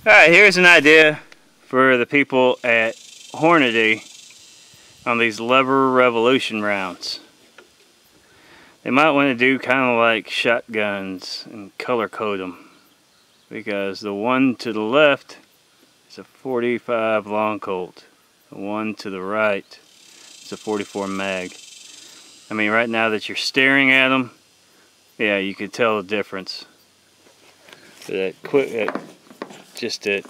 Alright, here's an idea for the people at Hornady on these lever revolution rounds. They might want to do kind of like shotguns and color code them, because the one to the left is a 45 long Colt. The one to the right is a 44 mag. I mean, right now that you're staring at them, yeah, you can tell the difference. Just at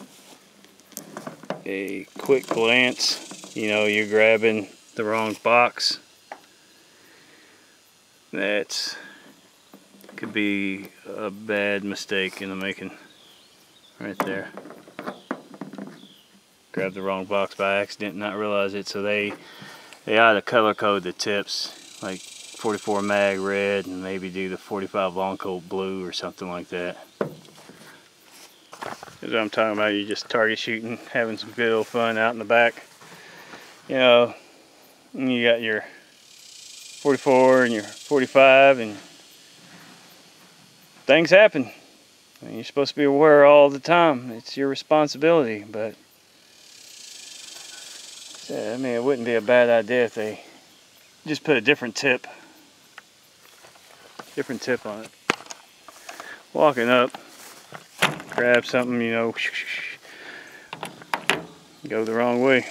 a quick glance, you know, you're grabbing the wrong box. That could be a bad mistake in the making right there. Grab the wrong box by accident and not realize it. So they ought to color code the tips, like 44 mag red, and maybe do the 45 long Colt blue or something like that. That's what I'm talking about. You're just target shooting, having some good old fun out in the back. You know, you got your 44 and your 45, and things happen. I mean, you're supposed to be aware all the time. It's your responsibility, but I mean, it wouldn't be a bad idea if they just put a different tip on it. Walking up, grab something, you know, go the wrong way.